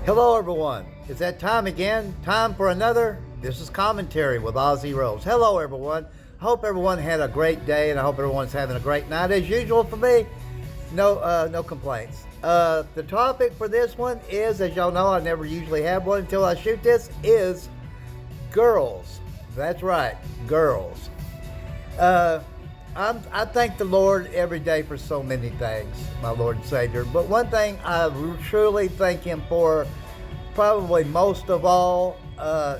Hello, everyone. It's that time again. Time for another. This is Commentary with Ozzy Rose. Hello, everyone. I hope everyone had a great day, and I hope everyone's having a great night. As usual for me, no complaints. The topic for this one is, as y'all know, I never usually have one until I shoot this, is girls. That's right, girls. I thank the Lord every day for so many things, my Lord and Savior. But one thing I truly thank Him for, probably most of all,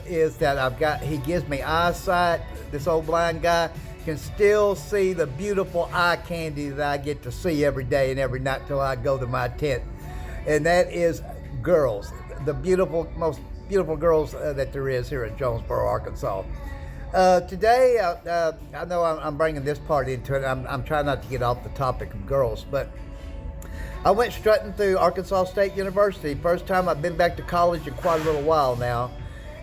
is that He gives me eyesight. This old blind guy can still see the beautiful eye candy that I get to see every day and every night till I go to my tent. And that is girls, the most beautiful girls that there is here in Jonesboro, Arkansas. Today, I know I'm bringing this part into it. I'm trying not to get off the topic of girls, but I went strutting through Arkansas State University. First time I've been back to college in quite a little while now.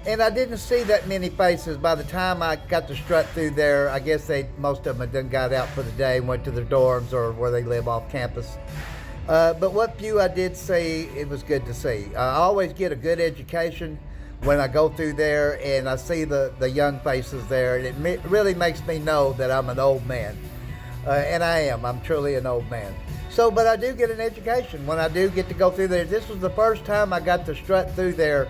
And I didn't see that many faces. By the time I got to strut through there, I guess most of them had done got out for the day and went to their dorms or where they live off campus. But what few I did see, it was good to see. I always get a good education when I go through there and I see the young faces there, and it really makes me know that I'm an old man. And I am. I'm truly an old man. But I do get an education when I do get to go through there. This was the first time I got to strut through there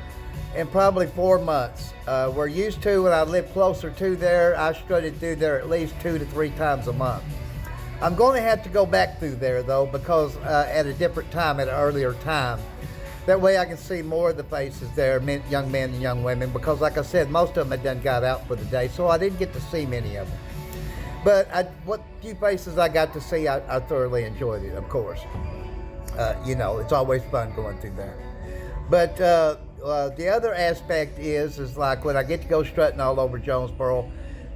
in probably 4 months. We're used to, when I lived closer to there, I strutted through there at least 2 to 3 times a month. I'm going to have to go back through there, though, because at a different time, at an earlier time. That way I can see more of the faces there, young men and young women, because like I said, most of them had done got out for the day, so I didn't get to see many of them. But what few faces I got to see, I thoroughly enjoyed it, of course. It's always fun going through there. But the other aspect is like when I get to go strutting all over Jonesboro,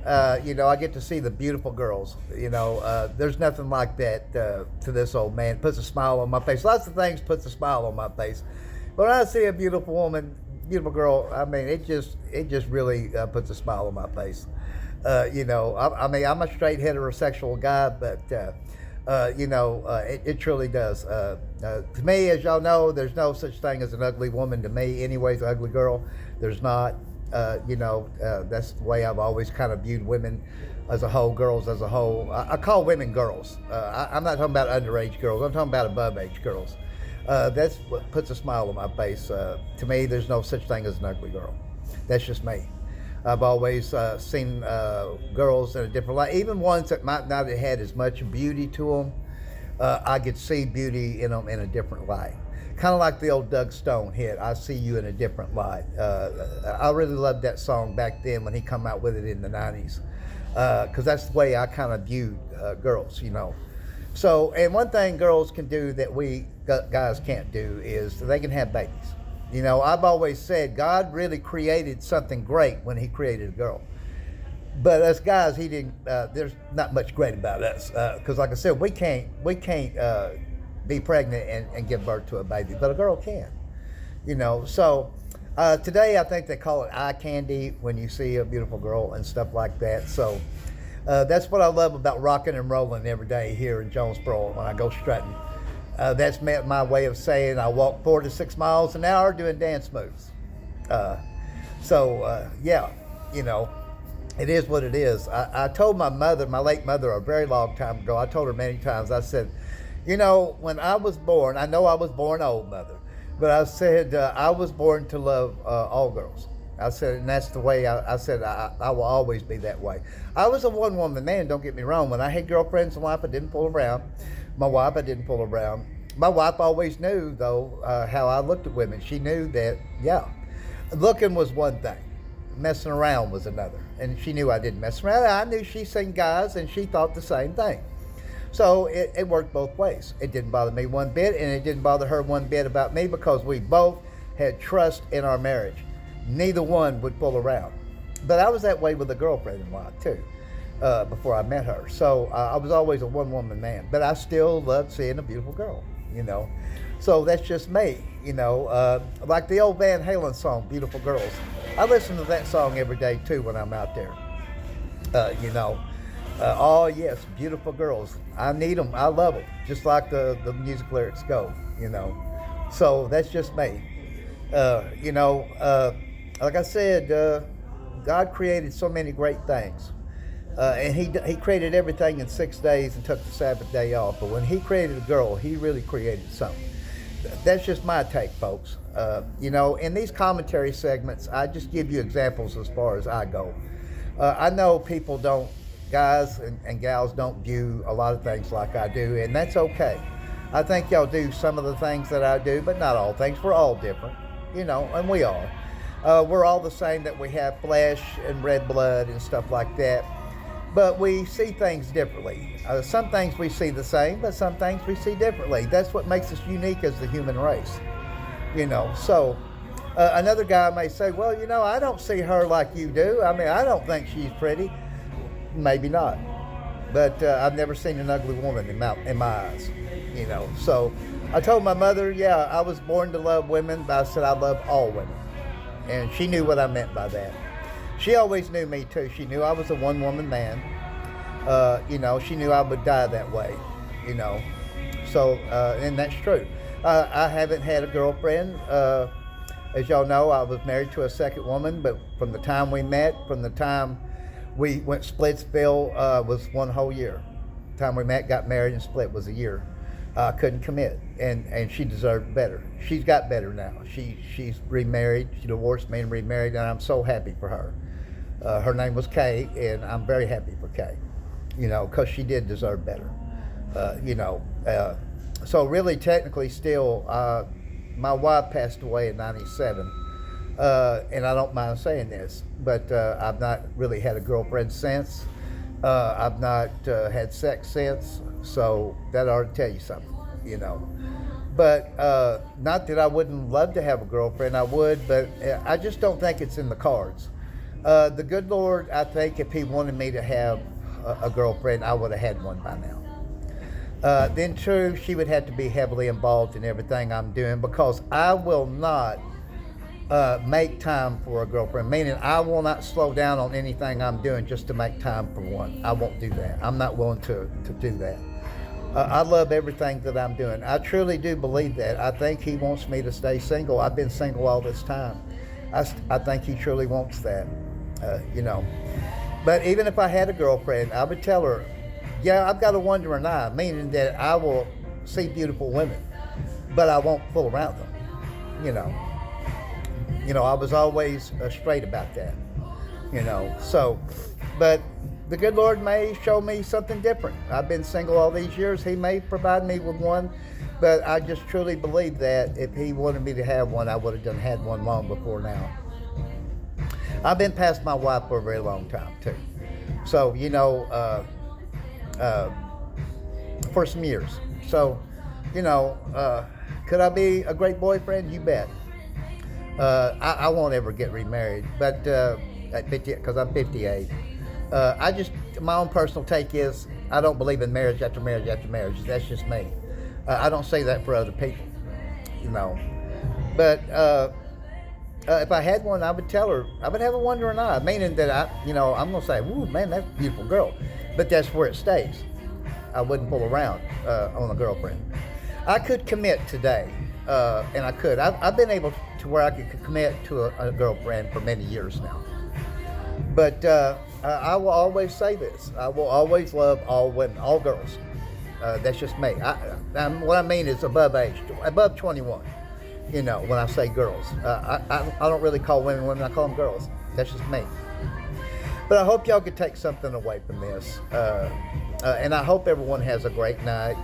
I get to see the beautiful girls. There's nothing like that to this old man. It puts a smile on my face. Lots of things puts a smile on my face. But when I see a beautiful woman, beautiful girl, I mean, it just really puts a smile on my face. I'm a straight heterosexual guy, but it truly does. To me, as y'all know, there's no such thing as an ugly woman to me. Anyways, an ugly girl, there's not. That's the way I've always kind of viewed women as a whole, girls as a whole. I call women girls. I'm not talking about underage girls. I'm talking about above age girls. That's what puts a smile on my face. To me, there's no such thing as an ugly girl. That's just me. I've always seen girls in a different light, even ones that might not have had as much beauty to them. I could see beauty in them in a different light. Kind of like the old Doug Stone hit, I See You in a Different Light. I really loved that song back then when he come out with it in the 90s. Because that's the way I kind of viewed girls, So, and one thing girls can do that we guys can't do is they can have babies. I've always said God really created something great when He created a girl. But us guys, He didn't. There's not much great about us because, like I said, we can't be pregnant and give birth to a baby, but a girl can. So today I think they call it eye candy when you see a beautiful girl and stuff like that. So that's what I love about rocking and rolling every day here in Jonesboro when I go strutting. That's my way of saying I walk 4 to 6 miles an hour doing dance moves. It is what it is. I told my mother, my late mother, a very long time ago, I told her many times, I said, when I was born, I know I was born old, mother, but I said I was born to love all girls. I said, and that's the way I said I will always be that way. I was a one-woman man, don't get me wrong. When I had girlfriends and wife, I didn't fool around. My wife, I didn't fool around. My wife always knew, though, how I looked at women. She knew that, looking was one thing. Messing around was another. And she knew I didn't mess around. I knew she seen guys, and she thought the same thing. So it worked both ways. It didn't bother me one bit, and it didn't bother her one bit about me because we both had trust in our marriage. Neither one would fool around. But I was that way with a girlfriend in life, too, before I met her. So I was always a one-woman man. But I still loved seeing a beautiful girl, So that's just me, Like the old Van Halen song, Beautiful Girls. I listen to that song every day, too, when I'm out there. Oh, yes, beautiful girls. I need them. I love them. Just like the music lyrics go, So that's just me. You know, like I said, God created so many great things. And he created everything in 6 days and took the Sabbath day off. But when he created a girl, he really created something. That's just my take, folks. You know, in these commentary segments, I just give you examples as far as I go. I know people don't, guys and gals don't view a lot of things like I do, and that's okay. I think y'all do some of the things that I do, but not all things. We're all different, you know, and we are. We're all the same, that we have flesh and red blood and stuff like that. But we see things differently. Some things we see the same, but some things we see differently. That's what makes us unique as the human race. You know, so another guy may say, well, you know, I don't see her like you do. I mean, I don't think she's pretty. Maybe not. But I've never seen an ugly woman in my eyes. You know, so I told my mother, yeah, I was born to love women, but I said I love all women. And she knew what I meant by that. She always knew me too. She knew I was a one-woman man. You know, she knew I would die that way, you know. So, and that's true. I haven't had a girlfriend. As y'all know, I was married to a second woman, but from the time we met, from the time we went Splitsville, was 1 whole year. The time we met, got married, and split was a year. I couldn't commit, and she deserved better. She's got better now. She's remarried. She divorced me and remarried, and I'm so happy for her. Her name was Kay, and I'm very happy for Kay, you know, because she did deserve better. You know, so really technically still, my wife passed away in 97, and I don't mind saying this, but I've not really had a girlfriend since. I've not had sex since, so that ought to tell you something, you know. But not that I wouldn't love to have a girlfriend, I would, but I just don't think it's in the cards. The good Lord, I think if he wanted me to have a girlfriend, I would have had one by now. Then true, she would have to be heavily involved in everything I'm doing, because I will not make time for a girlfriend, meaning I will not slow down on anything I'm doing just to make time for one. I won't do that. I'm not willing to do that. I love everything that I'm doing. I truly do believe that. I think he wants me to stay single. I've been single all this time. I think he truly wants that, you know. But even if I had a girlfriend, I would tell her, yeah, I've got a wandering eye, meaning that I will see beautiful women, but I won't fool around them, you know. You know, I was always straight about that, you know. So, but the good Lord may show me something different. I've been single all these years. He may provide me with one, but I just truly believe that if he wanted me to have one, I would have had one long before now. I've been past my wife for a very long time, too. So, you know, for some years. So, you know, could I be a great boyfriend? You bet. I won't ever get remarried, but at 50, because I'm 58. My own personal take is I don't believe in marriage after marriage after marriage. That's just me. I don't say that for other people, you know. But if I had one, I would tell her, I would have a wandering eye, meaning that I'm going to say, "Ooh, man, that's a beautiful girl," but that's where it stays. I wouldn't pull around on a girlfriend. I could commit today, and I could. I've been able to where I could commit to a girlfriend for many years now. But I will always say this: I will always love all women, all girls. That's just me. What I mean is above 21. You know, when I say girls, I don't really call women women. I call them girls. That's just me. But I hope y'all could take something away from this, and I hope everyone has a great night.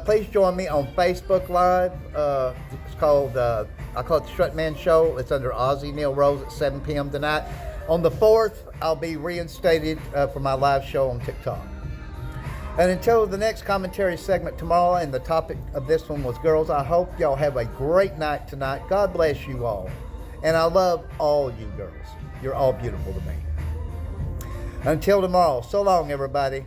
Please join me on Facebook Live. It's called, I call it the Strutman Show. It's under Ozzy Neil Rose at 7 p.m. tonight. On the 4th, I'll be reinstated for my live show on TikTok. And until the next commentary segment tomorrow, and the topic of this one was girls, I hope y'all have a great night tonight. God bless you all. And I love all you girls. You're all beautiful to me. Until tomorrow, so long, everybody.